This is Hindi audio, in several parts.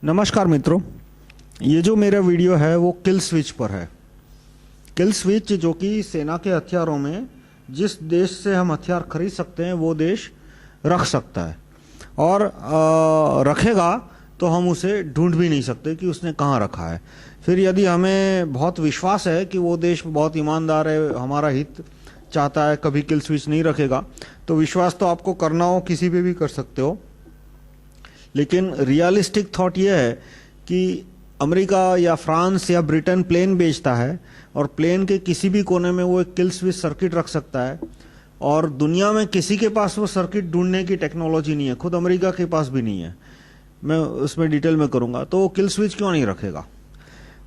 नमस्कार मित्रों, ये जो मेरा वीडियो है वो किल स्विच पर है। किल स्विच जो कि सेना के हथियारों में जिस देश से हम हथियार खरीद सकते हैं वो देश रख सकता है और रखेगा तो हम उसे ढूंढ भी नहीं सकते कि उसने कहाँ रखा है। फिर यदि हमें बहुत विश्वास है कि वो देश बहुत ईमानदार है, हमारा हित चाहता है, कभी किल स्विच नहीं रखेगा, तो विश्वास तो आपको करना हो किसी पे भी कर सकते हो। लेकिन रियलिस्टिक थॉट ये है कि अमेरिका या फ्रांस या ब्रिटेन प्लेन बेचता है और प्लेन के किसी भी कोने में वो एक किल स्विच सर्किट रख सकता है और दुनिया में किसी के पास वो सर्किट ढूंढने की टेक्नोलॉजी नहीं है, खुद अमेरिका के पास भी नहीं है। मैं उसमें डिटेल में करूंगा। तो वो किल स्विच क्यों नहीं रखेगा?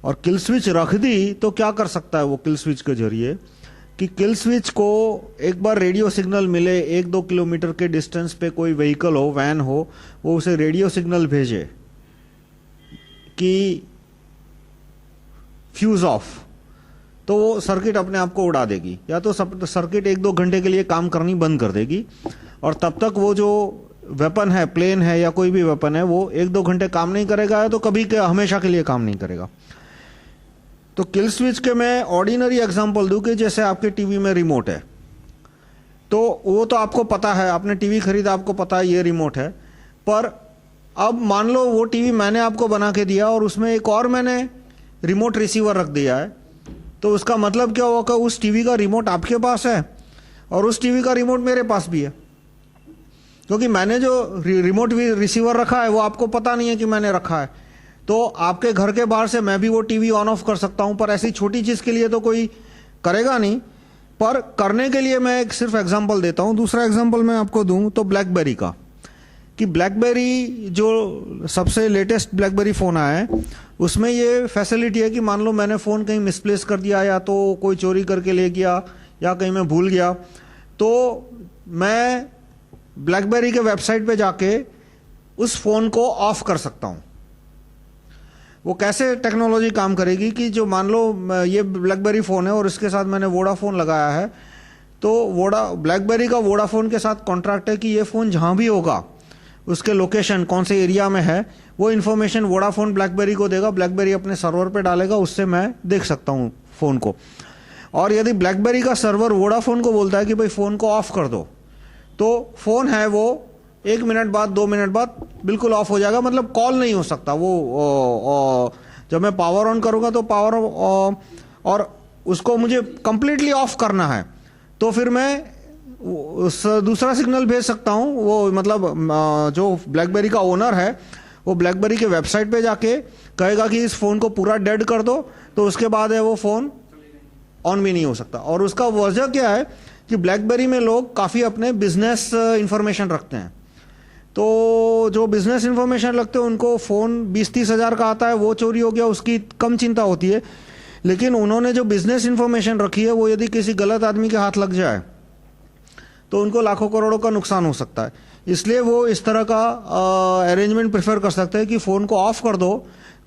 और किल स्विच रख दी तो क्या कर सकता है वो किल स्विच के जरिए कि किल स्विच को एक बार रेडियो सिग्नल मिले, 1-2 किलोमीटर के डिस्टेंस पे कोई व्हीकल हो, वैन हो, वो उसे रेडियो सिग्नल भेजे कि फ्यूज ऑफ, तो वो सर्किट अपने आप को उड़ा देगी, या तो सर्किट 1-2 घंटे के लिए काम करनी बंद कर देगी और तब तक वो जो वेपन है, प्लेन है या कोई भी वेपन है, वो 1-2 घंटे काम नहीं करेगा, या तो कभी के हमेशा के लिए काम नहीं करेगा। तो किल स्विच के मैं ऑर्डिनरी एग्जांपल दूं कि जैसे आपके टीवी में रिमोट है, तो वो तो आपको पता है, आपने टीवी खरीदा, आपको पता है ये रिमोट है। पर अब मान लो वो टीवी मैंने आपको बना के दिया और उसमें एक और मैंने रिमोट रिसीवर रख दिया है, तो उसका मतलब क्या होगा? उस टीवी का रिमोट आपके पास है और उस टीवी का रिमोट मेरे पास भी है, क्योंकि मैंने जो रिमोट रिसीवर रखा है वो आपको पता नहीं है कि मैंने रखा है। तो आपके घर के बाहर से मैं भी वो टीवी ऑन ऑफ कर सकता हूं, पर ऐसी छोटी चीज के लिए तो कोई करेगा नहीं। पर करने के लिए मैं एक सिर्फ एग्जांपल देता हूं। दूसरा एग्जांपल मैं आपको दूं तो ब्लैकबेरी का, कि ब्लैकबेरी जो सबसे लेटेस्ट ब्लैकबेरी फोन आया है उसमें ये फैसिलिटी है कि मान लो मैंने फोन कहीं मिसप्लेस कर दिया, या तो कोई चोरी करके ले गया, या कहीं मैं भूल गया, तो मैं ब्लैकबेरी के वेबसाइट पे जाके उस फोन को ऑफ कर सकता हूं। वो कैसे टेक्नोलॉजी काम करेगी कि जो मान लो ये ब्लैकबेरी फोन है और इसके साथ मैंने वोडाफोन लगाया है, तो ब्लैकबेरी का वोडाफोन के साथ कॉन्ट्रैक्ट है कि ये फोन जहां भी होगा, उसके लोकेशन कौन से एरिया में है, वो इन्फॉर्मेशन वोडाफोन ब्लैकबेरी को देगा, ब्लैकबेरी अपने सर्वर पे डालेगा, उससे मैं देख सकता हूं फोन को। और यदि ब्लैकबेरी का सर्वर वोडाफोन को बोलता है कि भाई फोन को ऑफ कर दो, तो फोन है वो 1 मिनट बाद, 2 मिनट बाद बिल्कुल ऑफ हो जाएगा, मतलब कॉल नहीं हो सकता वो। जब मैं पावर ऑन करूंगा तो पावर और उसको मुझे कंप्लीटली ऑफ करना है, तो फिर मैं दूसरा सिग्नल भेज सकता हूं। वो मतलब जो ब्लैकबेरी का ओनर है वो ब्लैकबेरी के वेबसाइट पे जाके कहेगा कि इस फोन को पूरा डेड कर दो, तो उसके बाद है वो फोन ऑन भी नहीं हो सकता। और उसका वजह क्या है कि ब्लैकबेरी में लोग काफी अपने बिजनेस इंफॉर्मेशन रखते हैं, तो जो बिजनेस इंफॉर्मेशन लगते हैं उनको फोन 20-30 हजार का आता है, वो चोरी हो गया उसकी कम चिंता होती है। लेकिन उन्होंने जो बिजनेस इंफॉर्मेशन रखी है वो यदि किसी गलत आदमी के हाथ लग जाए तो उनको लाखों करोड़ों का नुकसान हो सकता है। इसलिए वो इस तरह का अरेंजमेंट प्रेफर कर सकते हैं कि फोन को ऑफ कर दो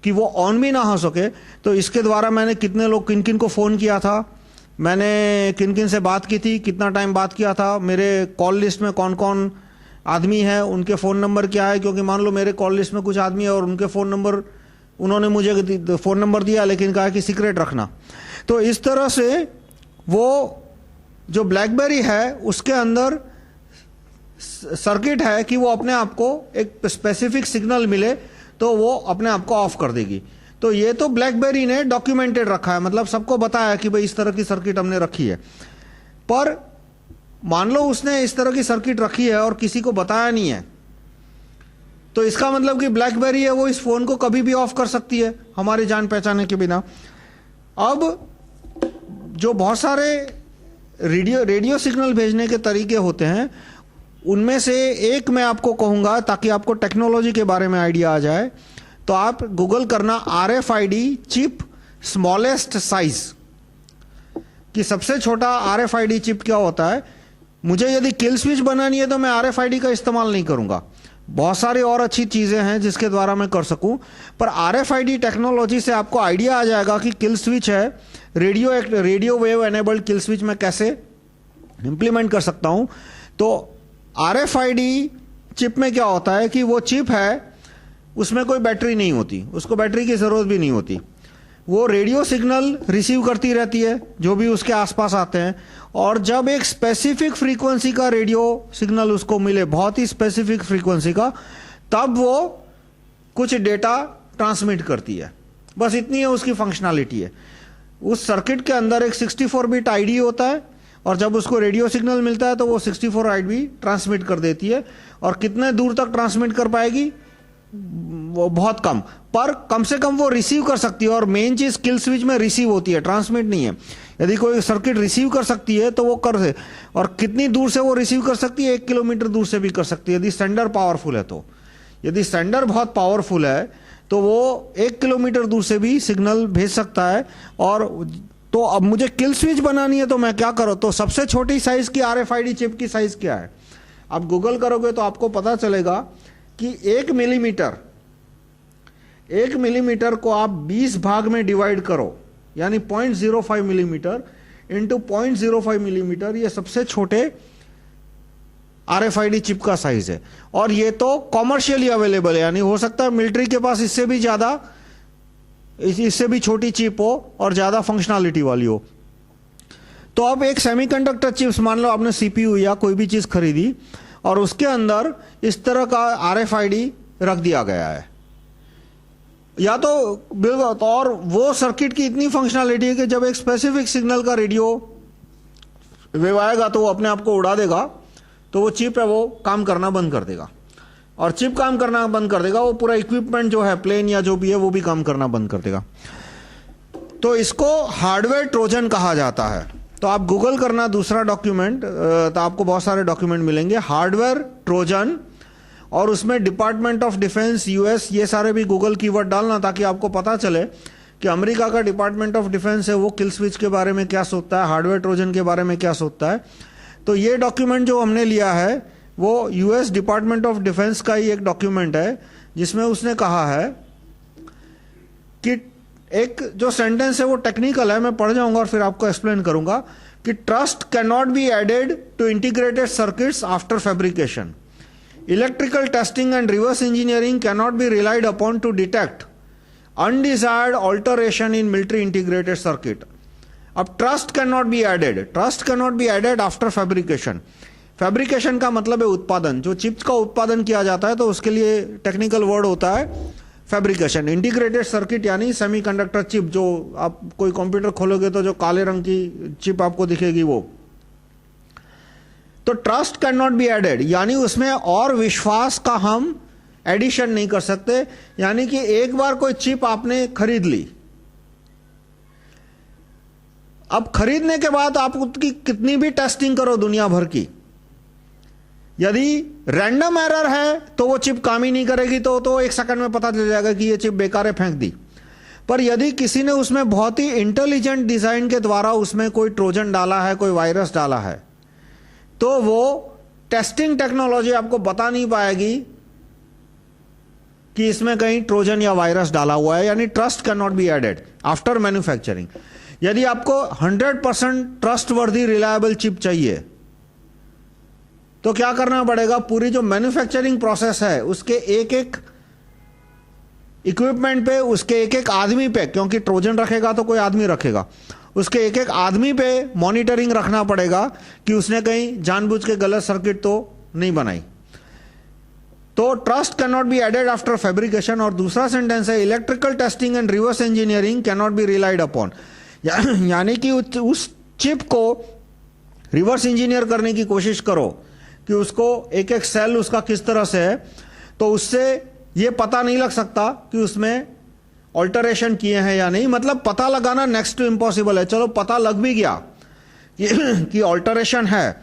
कि वो ऑन भी ना हो सके। तो इसके द्वारा मैंने कितने लोग, किन किन को फोन किया था, मैंने किन किन से बात की थी, कितना टाइम बात किया था, मेरे कॉल लिस्ट में कौन कौन आदमी है, उनके फोन नंबर क्या है, क्योंकि मान लो मेरे कॉल लिस्ट में कुछ आदमी है और उनके फोन नंबर, उन्होंने मुझे फोन नंबर दिया लेकिन कहा कि सीक्रेट रखना। तो इस तरह से वो जो ब्लैकबेरी है उसके अंदर सर्किट है कि वो अपने आप को एक स्पेसिफिक सिग्नल मिले तो वो अपने आप को ऑफ कर देगी। तो ये तो ब्लैकबेरी ने डॉक्यूमेंटेड रखा है, मतलब सबको बताया कि भाई इस तरह की सर्किट हमने रखी है। पर मान लो उसने इस तरह की सर्किट रखी है और किसी को बताया नहीं है, तो इसका मतलब कि ब्लैकबेरी है वो इस फोन को कभी भी ऑफ कर सकती है हमारे जान पहचाने के बिना। अब जो बहुत सारे रेडियो सिग्नल भेजने के तरीके होते हैं, उनमें से एक मैं आपको कहूंगा ताकि आपको टेक्नोलॉजी के बारे में आइडिया आ जाए। तो आप गूगल करना RFID चिप स्मॉलेस्ट साइज, कि सबसे छोटा RFID चिप क्या होता है। मुझे यदि किल स्विच बनानी है तो मैं RFID का इस्तेमाल नहीं करूंगा, बहुत सारी और अच्छी चीजें हैं जिसके द्वारा मैं कर सकूं, पर RFID टेक्नोलॉजी से आपको आइडिया आ जाएगा कि किल स्विच है, radio wave enabled kill switch मैं कैसे इंप्लीमेंट कर सकता हूं। तो RFID चिप में क्या होता है कि वो चिप है उसमें कोई बैटरी नहीं होती, उसको बैटरी की जरूरत भी नहीं होती। वो रेडियो सिग्नल रिसीव करती रहती है जो भी उसके आसपास आते हैं, और जब एक स्पेसिफिक फ्रीक्वेंसी का रेडियो सिग्नल उसको मिले, बहुत ही स्पेसिफिक फ्रीक्वेंसी का, तब वो कुछ डेटा ट्रांसमिट करती है। बस इतनी है उसकी फंक्शनैलिटी है। उस सर्किट के अंदर एक 64 बिट आईडी होता है, और जब उसको रेडियो सिग्नल मिलता है तो वो 64 आईडी ट्रांसमिट कर देती है। और कितने दूर तक ट्रांसमिट कर पाएगी? वो बहुत कम, पर कम से कम वो रिसीव कर सकती है। और मेन चीज किल स्विच में रिसीव होती है, ट्रांसमिट नहीं है। यदि कोई सर्किट रिसीव कर सकती है तो वो कर दे। और कितनी दूर से वो रिसीव कर सकती है? 1 किलोमीटर दूर से भी कर सकती है, यदि सेंडर पावरफुल है तो। यदि सेंडर बहुत पावरफुल है तो वो 1 किलोमीटर दूर से भी सिग्नल भेज सकता है। और तो अब मुझे किल स्विच बनानी है तो मैं क्या करूं? तो सबसे छोटी साइज की RFID चिप की साइज क्या है? आप गूगल करोगे तो आपको पता चलेगा कि 1 मिलीमीटर को आप 20 भाग में डिवाइड करो, यानी 0.05 मिलीमीटर इंटू 0.05 मिलीमीटर, ये सबसे छोटे RFID चिप का साइज है। और ये तो कॉमर्शियली अवेलेबल है, यानी हो सकता है मिलिट्री के पास इससे भी ज्यादा, इससे भी छोटी चिप हो और ज्यादा फंक्शनैलिटी वाली हो। तो अब एक सेमीकंडक्टर चिप्स, मान लो आपने CPU या कोई भी चीज खरीदी और उसके अंदर इस तरह का RFID रख दिया गया है, या तो बिल्कुल, और वो सर्किट की इतनी फंक्शनैलिटी है कि जब एक स्पेसिफिक सिग्नल का रेडियो वेव आएगा तो वो अपने आप को उड़ा देगा, तो वो चिप है वो काम करना बंद कर देगा। और चिप काम करना बंद कर देगा, वो पूरा इक्विपमेंट जो है, प्लेन या जो भी है, वो भी काम करना बंद कर देगा। तो इसको हार्डवेयर ट्रोजन कहा जाता है। तो आप गूगल करना दूसरा डॉक्यूमेंट, तो आपको बहुत सारे डॉक्यूमेंट मिलेंगे, हार्डवेयर ट्रोजन, और उसमें डिपार्टमेंट ऑफ डिफेंस US, ये सारे भी गूगल कीवर्ड डालना ताकि आपको पता चले कि अमेरिका का डिपार्टमेंट ऑफ डिफेंस है वो किल स्विच के बारे में क्या सोचता है, हार्डवेयर ट्रोजन के बारे में क्या सोचता है। तो ये डॉक्यूमेंट जो हमने लिया है वो US डिपार्टमेंट ऑफ डिफेंस का ही एक डॉक्यूमेंट है, जिसमें उसने कहा है कि एक जो सेंटेंस है वो टेक्निकल है, मैं पढ़ जाऊंगा और फिर आपको एक्सप्लेन करूंगा कि trust can not be added to integrated circuits after fabrication. Electrical testing and reverse engineering can not be relied upon to detect undesired alteration in military integrated circuit. अब trust can not be added, trust can not be added after fabrication. Fabrication का मतलब है उत्पादन, जो चिप्स का उत्पादन किया जाता है तो उसके लिए टेक्निकल वर्ड होता है फैब्रिकेशन। इंटीग्रेटेड सर्किट यानी सेमीकंडक्टर चिप, जो आप कोई कंप्यूटर खोलोगे तो जो काले रंग की चिप आपको दिखेगी वो। तो trust can not be added, यानी उसमें और विश्वास का हम एडिशन नहीं कर सकते। यानी कि एक बार कोई चिप आपने खरीद ली, अब खरीदने के बाद आप उसकी कितनी भी टेस्टिंग करो दुनिया भर की, यदि रैंडम एरर है तो वो चिप काम ही नहीं करेगी, तो 1 सेकंड में पता चल जाएगा कि ये चिप बेकार है, फेंक दी। पर यदि किसी ने उसमें बहुत ही इंटेलिजेंट डिजाइन के द्वारा उसमें कोई ट्रोजन डाला है, कोई वायरस डाला है, तो वो टेस्टिंग टेक्नोलॉजी आपको बता नहीं पाएगी कि इसमें कहीं ट्रोजन या वायरस डाला हुआ है। यानी trust can not be added after manufacturing. यदि आपको 100% ट्रस्टवर्दी रिलायबल चिप चाहिए तो क्या करना पड़ेगा? पूरी जो मैन्युफैक्चरिंग प्रोसेस है उसके एक एक इक्विपमेंट पे, उसके एक एक आदमी पे, क्योंकि ट्रोजन रखेगा तो कोई आदमी रखेगा, उसके एक एक आदमी पे मॉनिटरिंग रखना पड़ेगा कि उसने कहीं जानबूझ के गलत सर्किट तो नहीं बनाई। तो trust can not be added after fabrication. और दूसरा सेंटेंस है electrical testing and reverse engineering can not be relied upon. यानी कि उस चिप को रिवर्स इंजीनियर करने की कोशिश करो कि उसको एक एक सेल उसका किस तरह से है, तो उससे ये पता नहीं लग सकता कि उसमें ऑल्टरेशन किए हैं या नहीं। मतलब पता लगाना नेक्स्ट टू इम्पॉसिबल है। चलो पता लग भी गया कि ऑल्टरेशन है,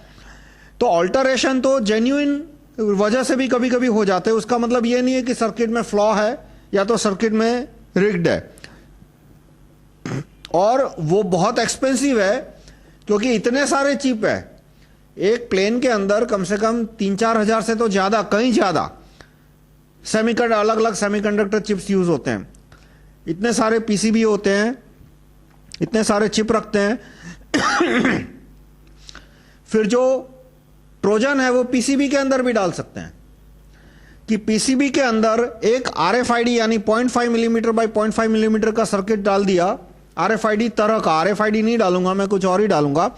तो ऑल्टरेशन तो जेन्युइन वजह से भी कभी कभी हो जाते हैं। उसका मतलब ये नहीं है कि सर्किट में फ्लॉ है या तो सर्किट में रिग्ड है। और वो बहुत एक्सपेंसिव है क्योंकि इतने सारे चिप है। एक प्लेन के अंदर कम से कम 3-4 हजार से तो ज्यादा, कहीं ज्यादा अलग अलग सेमीकंडक्टर चिप्स यूज होते हैं। इतने सारे PCB होते हैं, इतने सारे चिप रखते हैं। फिर जो ट्रोजन है वो PCB के अंदर भी डाल सकते हैं। कि पीसीबी के अंदर एक आरएफआईडी यानी 0.5 मिलीमीटर बाय 0.5 मिलीमीटर का सर्किट डाल दिया, आरएफआईडी तरह का, आरएफआईडी नहीं डालूंगा मैं, कुछ और ही डालूंगा,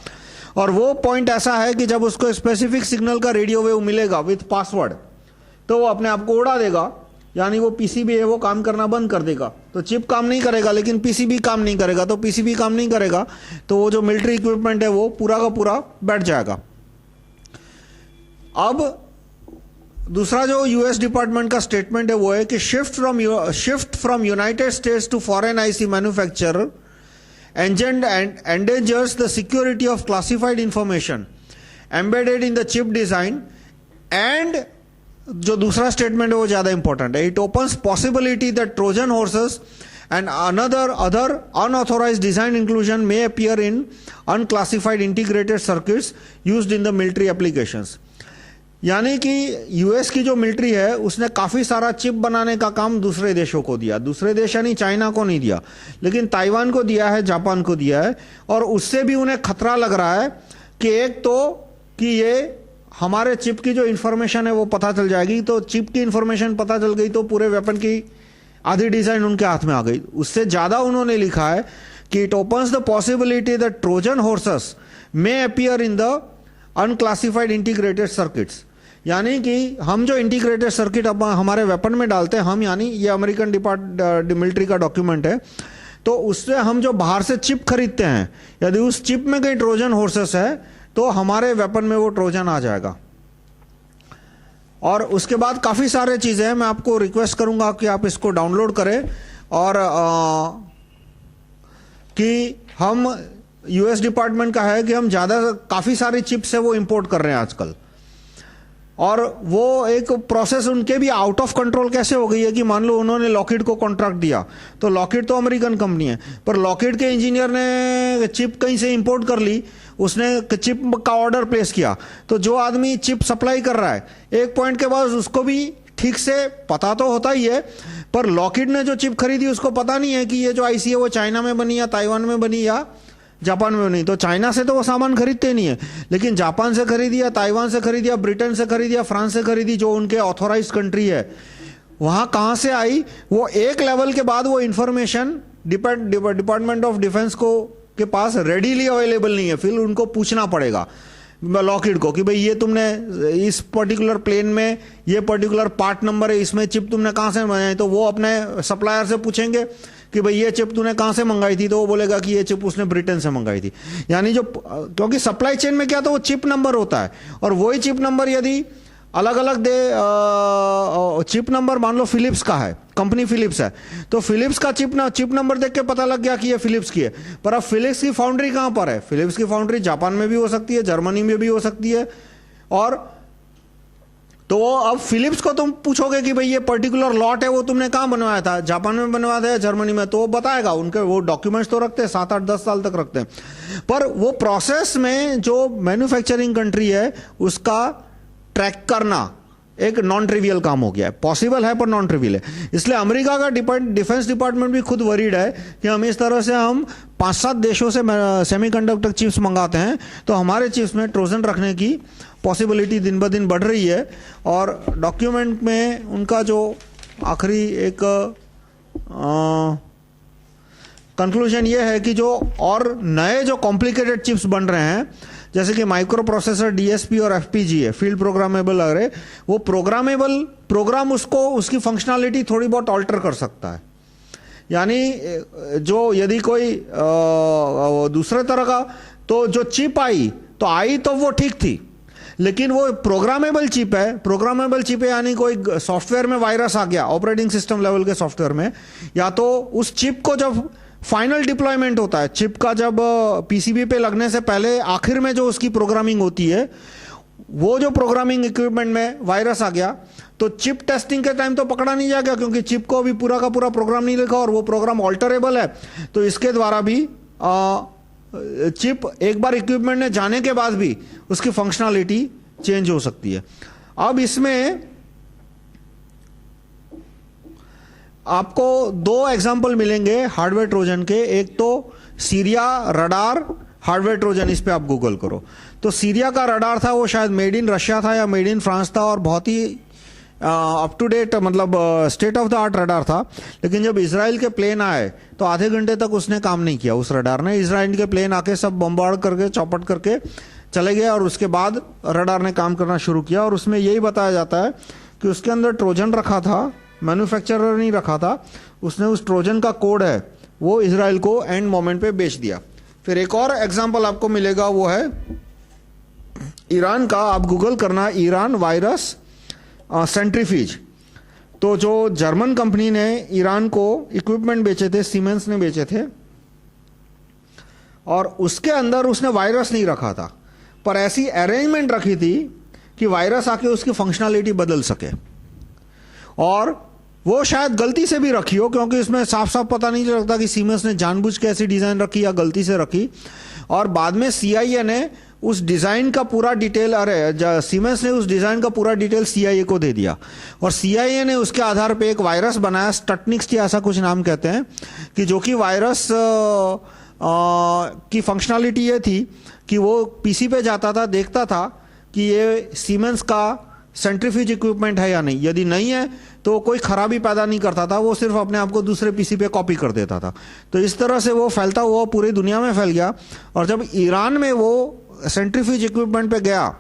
और वो पॉइंट ऐसा है कि जब उसको स्पेसिफिक सिग्नल का रेडियो वेव मिलेगा विथ पासवर्ड तो वो अपने आप को उड़ा देगा, यानी वो पीसीबी है वो काम करना बंद कर देगा। तो चिप काम नहीं करेगा लेकिन पीसीबी काम नहीं करेगा, तो पीसीबी काम नहीं करेगा तो वो जो मिलिट्री इक्विपमेंट है वो पूरा का पूरा बैठ जाएगा। अब दूसरा जो यूएस डिपार्टमेंट का स्टेटमेंट है वो है कि shift from United States to foreign IC manufacturer endangers the security of classified information embedded in the chip design, and जो दूसरा स्टेटमेंट है वो ज्यादा इंपॉर्टेंट है, it opens possibility that Trojan horses and other unauthorized design inclusion may appear in unclassified integrated circuits used in the military applications। यानी कि यूएस की जो मिलिट्री है उसने काफी सारा चिप बनाने का काम दूसरे देशों को दिया, दूसरे देश यानी चाइना को नहीं दिया लेकिन ताइवान को दिया है, जापान को दिया है, और उससे भी उन्हें खतरा लग रहा है कि एक तो कि ये हमारे चिप की जो इंफॉर्मेशन है वो पता चल जाएगी, तो चिप की इंफॉर्मेशन पता चल गई तो पूरे वेपन की आधी डिजाइन उनके हाथ में आ गई। उससे ज्यादा उन्होंने लिखा है कि it opens the possibility that Trojan horses may appear in the unclassified integrated circuits, यानी कि हम जो इंटीग्रेटेड सर्किट अब हमारे वेपन में डालते हैं, हम यानी ये अमेरिकन मिलिट्री का डॉक्यूमेंट है, तो उससे हम जो बाहर से चिप खरीदते हैं यदि उस चिप में कहीं ट्रोजन हॉर्सेस है तो हमारे वेपन में वो ट्रोजन आ जाएगा। और उसके बाद काफी सारे चीजें हैं, मैं आपको रिक्वेस्ट करूंगा कि आप इसको डाउनलोड करें, और कि हम यूएस डिपार्टमेंट का है कि हम काफी सारी चिप्स है वो इंपोर्ट कर रहे हैं आजकल, और वो एक प्रोसेस उनके भी आउट ऑफ कंट्रोल कैसे हो गई है कि मान लो उन्होंने लॉकहीड को कॉन्ट्रैक्ट दिया, तो लॉकहीड तो अमेरिकन कंपनी है, पर लॉकहीड के इंजीनियर ने चिप कहीं से इंपोर्ट कर ली, उसने चिप का ऑर्डर प्लेस किया, तो जो आदमी चिप सप्लाई कर रहा है एक पॉइंट के बाद उसको भी ठीक से पता तो होता ही है, पर लॉकहीड ने जो चिप खरीदी उसको पता नहीं है कि ये जो आईसी है वो चाइना में बनी या ताइवान में बनी या जापान में नहीं। तो चाइना से तो वो सामान खरीदते नहीं है, लेकिन जापान से खरीदी या ताइवान से खरीदी या ब्रिटेन से खरीदी या फ्रांस से खरीदी, जो उनके ऑथोराइज्ड कंट्री है, वहां कहां से आई वो एक लेवल के बाद वो इंफॉर्मेशन डिपार्टमेंट ऑफ डिफेंस को के पास रेडीली अवेलेबल नहीं है, फिर उनको पूछना पड़ेगा लॉकहीड को कि भाई ये तुमने इस पर्टिकुलर प्लेन में ये पर्टिकुलर पार्ट नंबर है, इसमें चिप तुमने कहां से मंगाई, तो वो अपने सप्लायर से पूछेंगे कि भाई ये चिप तूने कहां से मंगाई थी, तो वो बोलेगा कि ये चिप उसने ब्रिटेन से मंगाई थी। यानी जो, क्योंकि सप्लाई चेन में क्या, तो वो चिप नंबर होता है, और वही चिप नंबर यदि अलग अलग चिप नंबर मान लो फिलिप्स का है, कंपनी फिलिप्स है, तो फिलिप्स का चिप नंबर देख के पता लग गया कि ये फिलिप्स की है, पर अब फिलिप्स की फाउंड्री कहां पर है? फिलिप्स की फाउंड्री जापान में भी हो सकती है, जर्मनी में भी हो सकती है, और तो अब फिलिप्स को तुम पूछोगे कि भाई ये पर्टिकुलर लॉट है वो तुमने कहां बनवाया था, जापान में बनवाया था या जर्मनी में, तो वो बताएगा, उनके वो डॉक्यूमेंट्स तो रखते हैं, 7, 8, 10 साल तक रखते हैं, पर वो प्रोसेस में जो मैन्युफैक्चरिंग कंट्री है उसका ट्रैक करना एक नॉन ट्रिवियल काम हो गया है, पॉसिबल है पर नॉन ट्रिवियल है। इसलिए अमेरिका का डिफेंस डिपार्टमेंट भी खुद वरीड है कि हम इस तरह से हम 5-7 देशों से सेमीकंडक्टर चिप्स मंगाते हैं, तो हमारे चिप्स में ट्रोजन रखने की पॉसिबिलिटी दिन ब दिन बढ़ रही है। और डॉक्यूमेंट में उनका जो आखिरी एक कंक्लूजन ये है कि जो और नए जो कॉम्प्लिकेटेड चिप्स बन रहे हैं, जैसे कि माइक्रो प्रोसेसर, डीएसपी और एफपीजी है, फील्ड प्रोग्रामेबल अरे, वो प्रोग्राम उसको उसकी फंक्शनैलिटी थोड़ी बहुत ऑल्टर कर सकता है। यानी जो यदि कोई दूसरे तरह का, तो जो चिप आई तो वो ठीक थी, लेकिन वो प्रोग्रामेबल चिप है, यानी कोई सॉफ्टवेयर में वायरस आ गया, ऑपरेटिंग सिस्टम लेवल के सॉफ्टवेयर में, या तो उस चिप को जब फाइनल डिप्लॉयमेंट होता है, चिप का जब पीसीबी पे लगने से पहले आखिर में जो उसकी प्रोग्रामिंग होती है, वो जो प्रोग्रामिंग इक्विपमेंट में वायरस आ गया, तो चिप टेस्टिंग के टाइम तो पकड़ा नहीं जाएगा, क्योंकि चिप को अभी पूरा का पूरा प्रोग्राम नहीं लिखा और वो प्रोग्राम ऑल्टरेबल है, तो इसके द्वारा भी चिप एक बार इक्विपमेंट में जाने के बाद भी उसकी फंक्शनैलिटी चेंज हो सकती है। अब इसमें आपको 2 एग्जांपल मिलेंगे हार्डवेयर ट्रोजन के, एक तो सीरिया रडार हार्डवेयर ट्रोजन, इस पे आप गूगल करो, तो सीरिया का रडार था वो शायद मेड इन रशिया था या मेड इन फ्रांस था, और बहुत ही अप टू डेट, मतलब state of the art radar था। लेकिन जब इजराइल के प्लेन आए तो आधे घंटे तक उसने काम नहीं किया, उस रडार ने। इजराइल के प्लेन आके सब बम्बार्ड करके चौपट करके चले गए और उसके बाद रडार ने काम करना शुरू किया। और उसमें यही बताया जाता है कि उसके अंदर ट्रोजन रखा था, मैन्युफैक्चरर नहीं रखा था, उसने उस ट्रोजन का कोड है वो इजराइल को एंड मोमेंट पे बेच दिया। फिर एक और एग्जांपल आपको मिलेगा, वो है ईरान का। आप गूगल करना ईरान वायरस सेंट्रीफ्यूज। तो जो जर्मन कंपनी ने ईरान को इक्विपमेंट बेचे थे, सीमेंस ने बेचे थे, और उसके अंदर उसने वायरस नहीं रखा था, पर ऐसी अरेंजमेंट रखी थी कि वायरस आके उसकी फंक्शनैलिटी बदल सके। और वो शायद गलती से भी रखी हो, क्योंकि इसमें साफ साफ पता नहीं लगता कि सीमेंस ने जानबूझ के ऐसी डिजाइन रखी या गलती से रखी। और बाद में CIA ने उस डिजाइन का पूरा डिटेल, सीमेंस ने उस डिजाइन का पूरा डिटेल CIA को दे दिया, और CIA ने उसके आधार पे एक वायरस बनाया, स्टटनिक्स ऐसा कुछ नाम कहते हैं, कि जो कि वायरस की फंक्शनैलिटी ये थी कि वो PC पे जाता था, देखता था कि ये सीमेंस का सेंट्रीफ्यूज इक्विपमेंट है या नहीं। यदि नहीं है तो कोई खराबी पैदा नहीं करता था, वो सिर्फ अपने आप को दूसरे PC पे कॉपी कर देता था। तो इस तरह से वो फैलता हुआ पूरी दुनिया में फैल गया। और जब ईरान में वो सेंट्रीफ्यूज इक्विपमेंट पे गया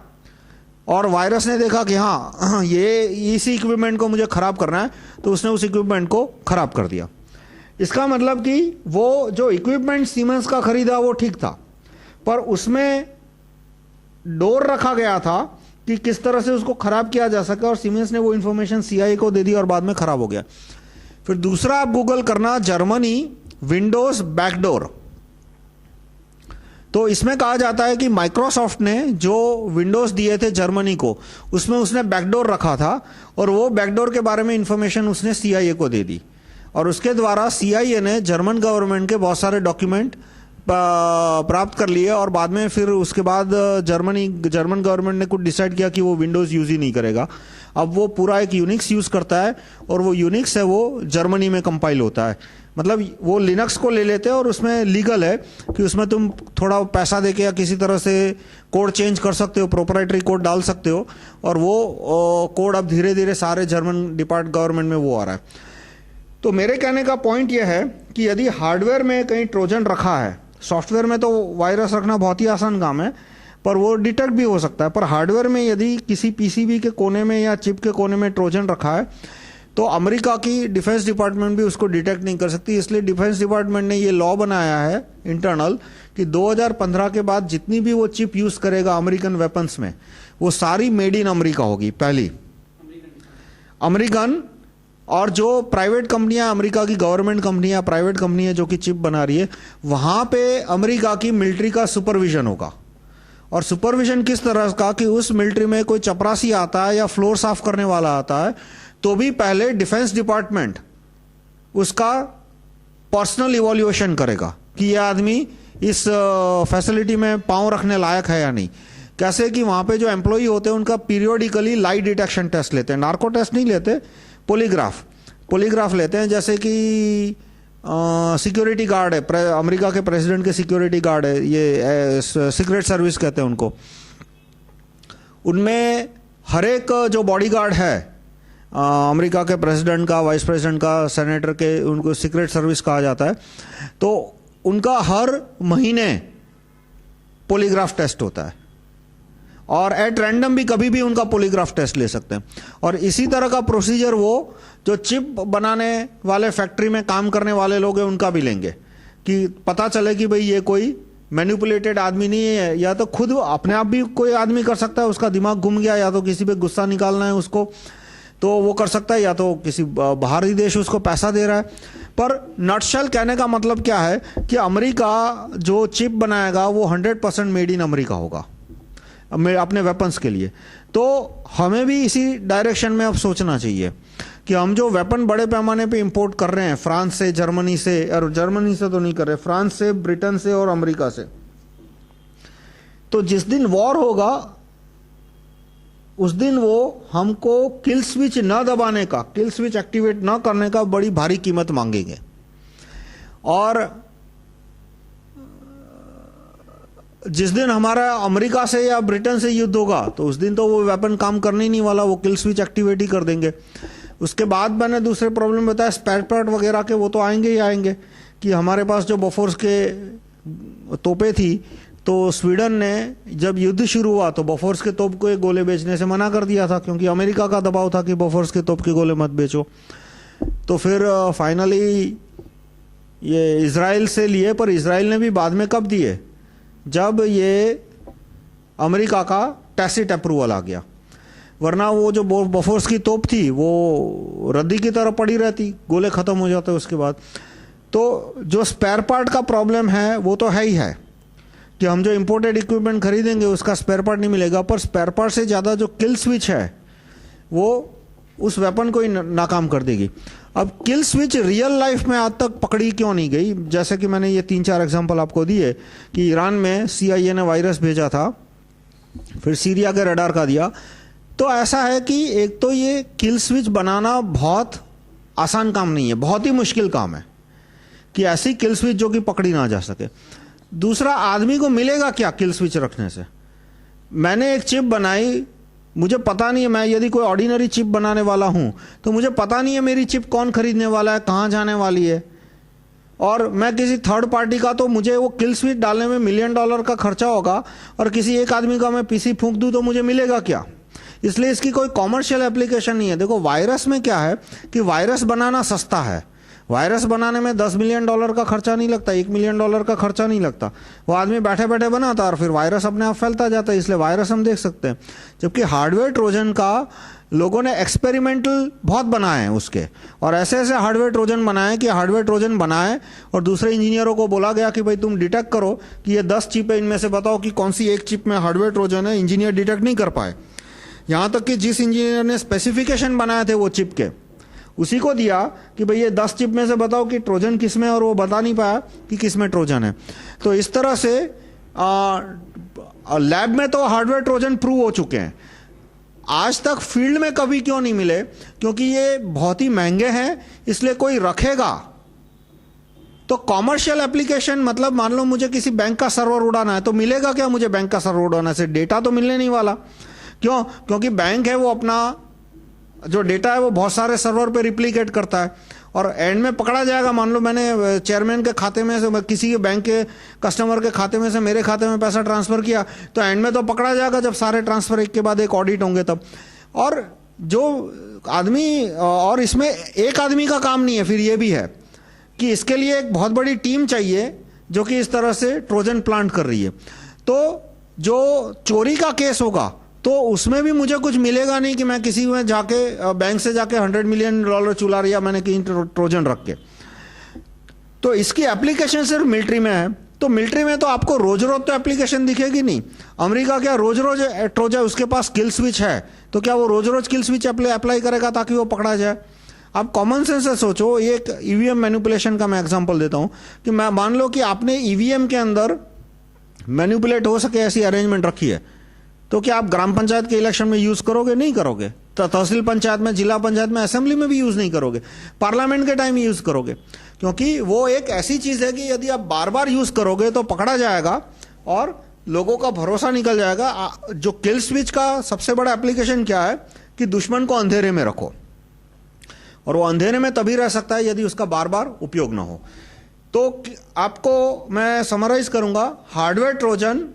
और वायरस ने देखा कि हाँ ये इसी इक्विपमेंट को मुझे खराब करना है, तो उसने उस इक्विपमेंट को खराब कर दिया। इसका मतलब कि वो जो इक्विपमेंट सीमेंस का खरीदा वो ठीक था, पर उसमें डोर रखा गया था कि किस तरह से उसको खराब किया जा सके, और सीमेंस ने वो इंफॉर्मेशन CIA को दे दी और बाद में खराब हो गया। फिर दूसरा आप गूगल करना जर्मनी विंडोज बैकडोर। तो इसमें कहा जाता है कि माइक्रोसॉफ्ट ने जो विंडोज दिए थे जर्मनी को, उसमें उसने बैकडोर रखा था, और वो बैकडोर के बारे में इंफॉर्मेशन उसने CIA को दे दी, और उसके द्वारा CIA ने जर्मन गवर्नमेंट के बहुत सारे डॉक्यूमेंट प्राप्त कर लिए। और बाद में फिर उसके बाद जर्मन गवर्नमेंट ने कुछ डिसाइड किया कि वो विंडोज यूज ही नहीं करेगा। अब वो पूरा एक यूनिक्स यूज करता है, और वो यूनिक्स है वो जर्मनी में कंपाइल होता है। मतलब वो लिनक्स को ले लेते हैं और उसमें लीगल है कि उसमें तुम थोड़ा पैसा देके या किसी तरह से कोड चेंज कर सकते हो, प्रोप्राइटरी कोड डाल सकते हो, और वो कोड अब धीरे धीरे सारे जर्मन गवर्नमेंट में वो आ रहा है। तो मेरे कहने का पॉइंट यह है कि यदि हार्डवेयर में कहीं ट्रोजन रखा है, सॉफ्टवेयर में तो वायरस रखना बहुत ही आसान काम है, पर वो डिटेक्ट भी हो सकता है, पर हार्डवेयर में यदि किसी PCB के कोने में या चिप के कोने में ट्रोजन रखा है, तो अमेरिका की डिफेंस डिपार्टमेंट भी उसको डिटेक्ट नहीं कर सकती। इसलिए डिफेंस डिपार्टमेंट ने ये लॉ बनाया है इंटरनल कि 2015 के बाद जितनी भी वो चिप यूज करेगा अमेरिकन वेपन्स में, वो सारी मेड इन अमेरिका होगी, पहली अमेरिकन। और जो प्राइवेट कंपनियां, अमेरिका की गवर्नमेंट कंपनियां, प्राइवेट कंपनी है जो कि चिप बना रही है, वहां पे अमेरिका की मिलिट्री का सुपरविजन होगा। और सुपरविजन किस तरह का कि उस मिलिट्री में कोई चपरासी आता है या फ्लोर साफ करने वाला आता है, तो भी पहले डिफेंस डिपार्टमेंट उसका पर्सनल इवोल्यूशन करेगा कि यह आदमी इस फैसिलिटी में पांव रखने लायक है या नहीं। कैसे कि वहां पे जो एम्प्लॉई होते हैं उनका पीरियोडिकली लाई डिटेक्शन टेस्ट लेते हैं, नार्को टेस्ट नहीं लेते, पॉलीग्राफ लेते हैं। जैसे कि सिक्योरिटी गार्ड है, अमेरिका के प्रेसिडेंट के सिक्योरिटी गार्ड है, ये सीक्रेट सर्विस कहते हैं उनको। उनमें हर एक जो बॉडीगार्ड है अमेरिका के प्रेसिडेंट का, वाइस प्रेसिडेंट का, सेनेटर के, उनको सीक्रेट सर्विस कहा जाता है। तो उनका हर महीने पॉलीग्राफ टेस्ट होता है, और एट रैंडम भी कभी भी उनका पॉलीग्राफ टेस्ट ले सकते हैं। और इसी तरह का प्रोसीजर वो जो चिप बनाने वाले फैक्ट्री में काम करने वाले लोग हैं उनका भी लेंगे, कि पता चले कि भाई ये कोई मैनिपुलेटेड आदमी नहीं है, या तो खुद अपने आप भी कोई आदमी कर सकता है, उसका दिमाग घूम गया, या तो किसी पे गुस्सा निकालना है उसको तो वो कर सकता है, या तो किसी बाहरी देश उसको पैसा दे रहा है। पर नटशेल कहने का मतलब क्या है कि अमेरिका जो चिप बनाएगा वो 100% मेड इन अमेरिका होगा अपने वेपन्स के लिए। तो हमें भी इसी डायरेक्शन में अब सोचना चाहिए कि हम जो वेपन बड़े पैमाने पे इंपोर्ट कर रहे हैं फ्रांस से, जर्मनी से, और जर्मनी से तो नहीं कर रहे, फ्रांस से, ब्रिटेन से और अमेरिका से, तो जिस दिन वॉर होगा उस दिन वो हमको किल स्विच न दबाने का, किल स्विच एक्टिवेट न करने का बड़ी भारी कीमत मांगेंगे। और जिस दिन हमारा अमेरिका से या ब्रिटेन से युद्ध होगा तो उस दिन तो वो वेपन काम करने ही नहीं वाला, वो किल स्विच एक्टिवेट ही कर देंगे। उसके बाद मैंने दूसरे प्रॉब्लम बताया स्पेयर पार्ट वगैरह के, वो तो आएंगे ही आएंगे। कि हमारे पास जो बोफोर्स के तोपें थी, तो स्वीडन ने जब युद्ध शुरू हुआ तो बोफोर्स के तोप को गोले बेचने से मना कर दिया था, क्योंकि अमेरिका का दबाव था कि बोफोर्स के तोप के गोले मत बेचो। तो फिर फाइनली ये इजराइल से लिए, पर इजराइल ने भी बाद में कब दिए, जब ये अमेरिका का टैसिट अप्रूवल आ गया। वरना वो जो बोफोर्स की तोप थी वो रद्दी की तरह पड़ी रहती, गोले खत्म हो जाते उसके बाद। तो जो स्पेयर पार्ट का प्रॉब्लम है वो तो है ही है कि हम जो इंपोर्टेड इक्विपमेंट खरीदेंगे उसका स्पेयर पार्ट नहीं मिलेगा, पर स्पेयर पार्ट से ज़्यादा जो किल स्विच है वो उस वेपन को ही नाकाम कर देगी। अब किल स्विच रियल लाइफ में आज तक पकड़ी क्यों नहीं गई? जैसे कि मैंने ये 3-4 एग्जांपल आपको दिए कि ईरान में CIA ने वायरस भेजा था, फिर सीरिया के रडार का दिया। तो ऐसा है कि एक तो ये किल स्विच बनाना बहुत आसान काम नहीं है, बहुत ही मुश्किल काम है कि ऐसी किल स्विच जो कि पकड़ी ना जा सके। दूसरा, आदमी को मिलेगा क्या किल स्विच रखने से? मैंने एक चिप बनाई, मुझे पता नहीं है, मैं यदि कोई ऑर्डिनरी चिप बनाने वाला हूं तो मुझे पता नहीं है मेरी चिप कौन खरीदने वाला है, कहां जाने वाली है, और मैं किसी थर्ड पार्टी का, तो मुझे वो किल स्विच डालने में $1 मिलियन का खर्चा होगा, और किसी एक आदमी का मैं पीसी फूंक दूं तो मुझे मिलेगा क्या? इसलिए इसकी कोई कॉमर्शियल एप्लीकेशन नहीं है। देखो वायरस में क्या है कि वायरस बनाना सस्ता है, वायरस बनाने में $10 मिलियन का खर्चा नहीं लगता, $1 मिलियन का खर्चा नहीं लगता। वो आदमी बैठे बैठे बनाता और फिर वायरस अपने आप फैलता जाता है, इसलिए वायरस हम देख सकते हैं। जबकि हार्डवेयर ट्रोजन का लोगों ने एक्सपेरिमेंटल बहुत बनाए हैं उसके, और ऐसे ऐसे हार्डवेयर ट्रोजन बनाए कि हार्डवेयर ट्रोजन बनाए और दूसरे इंजीनियरों को बोला गया कि भाई तुम डिटेक्ट करो कि ये 10 चिप है, इनमें से बताओ कि कौन सी एक चिप में हार्डवेयर ट्रोजन है। इंजीनियर डिटेक्ट नहीं कर पाए। यहाँ तक कि जिस इंजीनियर ने स्पेसिफिकेशन बनाए थे वो चिप के, उसी को दिया कि भाई ये 10 चिप में से बताओ कि ट्रोजन किस में, और वो बता नहीं पाया कि किस में ट्रोजन है। तो इस तरह से लैब में तो हार्डवेयर ट्रोजन प्रूव हो चुके हैं, आज तक फील्ड में कभी क्यों नहीं मिले? क्योंकि ये बहुत ही महंगे हैं, इसलिए कोई रखेगा तो कॉमर्शियल एप्लीकेशन, मतलब मान लो मुझे किसी बैंक का सर्वर उड़ाना है तो मिलेगा क्या मुझे बैंक का सर्वर उड़ाने से? डेटा तो मिलने नहीं वाला। क्यों? क्योंकि बैंक है वो अपना जो डेटा है वो बहुत सारे सर्वर पे रिप्लिकेट करता है, और एंड में पकड़ा जाएगा। मान लो मैंने चेयरमैन के खाते में से, किसी के बैंक के कस्टमर के खाते में से मेरे खाते में पैसा ट्रांसफर किया, तो एंड में तो पकड़ा जाएगा जब सारे ट्रांसफर एक के बाद एक ऑडिट होंगे तब। और जो आदमी, और इसमें एक आदमी का काम नहीं है, फिर ये भी है कि इसके लिए एक बहुत बड़ी टीम चाहिए जो कि इस तरह से ट्रोजन प्लांट कर रही है। तो जो चोरी का केस होगा तो उसमें भी मुझे कुछ मिलेगा नहीं कि मैं किसी में जाके बैंक से जाके $100 मिलियन चुरा लिया मैंने कहीं ट्रोजन रख के। तो इसकी एप्लीकेशन सिर्फ मिलिट्री में है, तो मिलिट्री में तो आपको रोज रोज तो एप्लीकेशन दिखेगी नहीं। अमेरिका क्या रोज रोज ट्रोजन, उसके पास किल स्विच है, तो क्या वो रोज रोज किल स्विच अप्लाई करेगा ताकि वो पकड़ा जाए? आप कॉमन सेंस से सोचो। एक ईवीएम मैनिपुलेशन का मैं एग्जांपल देता हूं कि मैं मान लो कि आपने ईवीएम के अंदर मैनिपुलेट हो सके ऐसी अरेंजमेंट रखी है, तो क्या आप ग्राम पंचायत के इलेक्शन में यूज करोगे? नहीं करोगे। तो तहसील पंचायत में, जिला पंचायत में, असेंबली में भी यूज नहीं करोगे, पार्लियामेंट के टाइम यूज करोगे, क्योंकि वो एक ऐसी चीज है कि यदि आप बार बार यूज करोगे तो पकड़ा जाएगा और लोगों का भरोसा निकल जाएगा। जो किल स्विच का सबसे बड़ा एप्लीकेशन क्या है कि दुश्मन को अंधेरे में रखो, और वो अंधेरे में तभी रह सकता है यदि उसका बार बार उपयोग ना हो। तो आपको मैं समराइज करूंगा, हार्डवेयर ट्रोजन,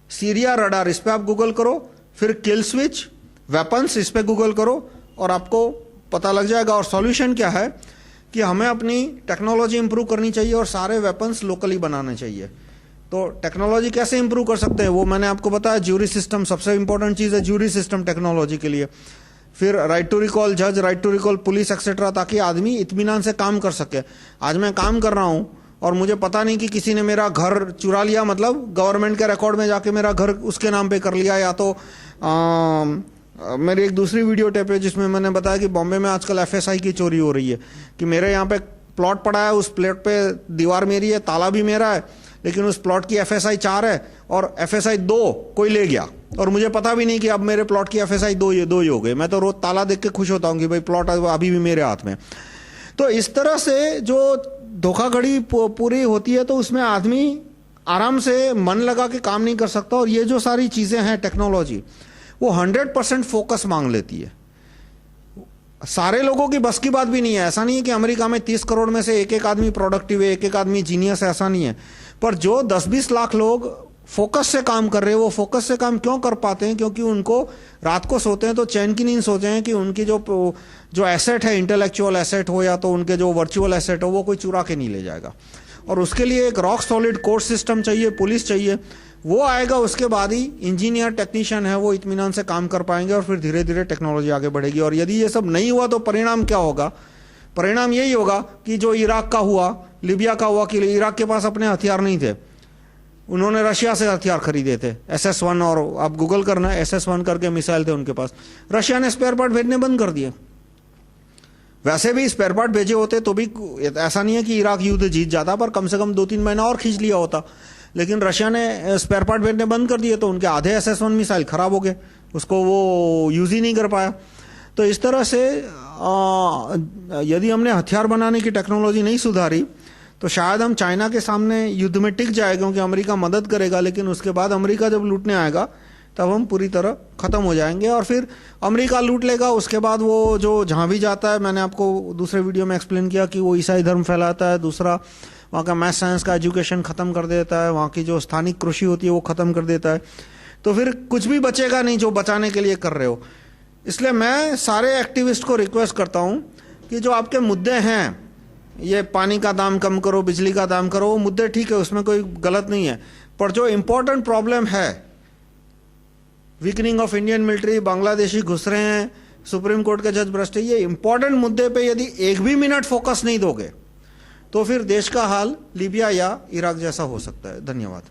सीरिया रडार, इस पे आप गूगल करो, फिर किल स्विच, वेपन्स, इस पे गूगल करो, और आपको पता लग जाएगा। और सॉल्यूशन क्या है कि हमें अपनी टेक्नोलॉजी इंप्रूव करनी चाहिए और सारे वेपन्स लोकली बनाने चाहिए। तो टेक्नोलॉजी कैसे इंप्रूव कर सकते हैं वो मैंने आपको बताया। ज्यूरी सिस्टम सबसे इंपॉर्टेंट चीज है, ज्यूरी सिस्टम टेक्नोलॉजी के लिए। फिर राइट टू रिकॉल जज, right to recall police etcetera, ताकि आदमी इत्मीनान से काम कर सके। आज मैं काम कर रहा हूं और मुझे पता नहीं कि किसी ने मेरा घर चुरा लिया, मतलब गवर्नमेंट के रिकॉर्ड में जाके मेरा घर उसके नाम पे कर लिया, या तो मेरी एक दूसरी वीडियो टेप है जिसमें मैंने बताया कि बॉम्बे में आजकल FSI की चोरी हो रही है, कि मेरे यहाँ पे प्लॉट पड़ा है, उस प्लॉट पे दीवार मेरी है, ताला भी मेरा है, लेकिन उस प्लॉट की FSI 4 है और FSI 2 कोई ले गया, और मुझे पता भी नहीं कि अब मेरे प्लॉट की FSI 2 ही हो गए। मैं तो रोज ताला देख के खुश होता हूँ कि भाई प्लॉट अभी भी मेरे हाथ में। तो इस तरह से जो धोखाधड़ी पूरी होती है तो उसमें आदमी आराम से मन लगा के काम नहीं कर सकता। और ये जो सारी चीजें हैं टेक्नोलॉजी, वो 100% फोकस मांग लेती है। सारे लोगों की बस की बात भी नहीं है। ऐसा नहीं है कि अमेरिका में 30 करोड़ में से एक एक आदमी प्रोडक्टिव है, एक एक आदमी जीनियस है, ऐसा नहीं है। पर जो 10-20 लाख लोग फोकस से काम कर रहे हैं, वो फोकस से काम क्यों कर पाते हैं? क्योंकि उनको रात को सोते हैं तो चैन की नींद सोते हैं कि उनकी जो एसेट है, इंटेलेक्चुअल एसेट हो या तो उनके जो वर्चुअल एसेट हो, वो कोई चुरा के नहीं ले जाएगा। और उसके लिए एक रॉक सॉलिड कोर्ट सिस्टम चाहिए, पुलिस चाहिए। वो आएगा, उसके बाद ही इंजीनियर टेक्नीशियन है वो इत्मीनान से काम कर पाएंगे और फिर धीरे धीरे टेक्नोलॉजी आगे बढ़ेगी। और यदि ये सब नहीं हुआ तो परिणाम क्या होगा? परिणाम यही होगा कि जो इराक का हुआ, लिबिया का हुआ, कि इराक के पास अपने हथियार नहीं थे, उन्होंने रशिया से हथियार खरीदे थे, SS-1, और आप गूगल करना, SS-1 करके मिसाइल थे उनके पास। रशिया ने स्पेयर पार्ट भेजने बंद कर दिए। वैसे भी स्पेयर पार्ट भेजे होते तो भी ऐसा नहीं है कि इराक युद्ध जीत जाता, पर कम से कम 2-3 महीना और खींच लिया होता। लेकिन रशिया ने स्पेयर पार्ट भेजने बंद कर दिए तो उनके आधे SS-1 मिसाइल खराब हो गए, उसको वो यूज ही नहीं कर पाया। तो इस तरह से यदि हमने हथियार बनाने की टेक्नोलॉजी नहीं सुधारी तो शायद हम चाइना के सामने युद्ध में टिक जाए, क्योंकि अमेरिका मदद करेगा। लेकिन उसके बाद अमेरिका जब लूटने आएगा तब हम पूरी तरह खत्म हो जाएंगे। और फिर अमेरिका लूट लेगा, उसके बाद वो जो जहां भी जाता है, मैंने आपको दूसरे वीडियो में एक्सप्लेन किया कि वो ईसाई धर्म फैलाता है, दूसरा वहाँ का मैथ साइंस का एजुकेशन खत्म कर देता है, वहाँ की जो स्थानिक कृषि होती है वो खत्म कर देता है। तो फिर कुछ भी बचेगा नहीं जो बचाने के लिए कर रहे हो। इसलिए मैं सारे एक्टिविस्ट को रिक्वेस्ट करता हूं कि जो आपके मुद्दे हैं, ये पानी का दाम कम करो, बिजली का दाम करो, वो मुद्दे ठीक है, उसमें कोई गलत नहीं है। पर जो इंपॉर्टेंट प्रॉब्लम है, weakening of Indian military, Bangladeshi घुस रहे हैं, सुप्रीम कोर्ट के जज भ्रष्ट, ये इंपॉर्टेंट मुद्दे पे यदि एक भी मिनट फोकस नहीं दोगे तो फिर देश का हाल लीबिया या इराक जैसा हो सकता है। धन्यवाद।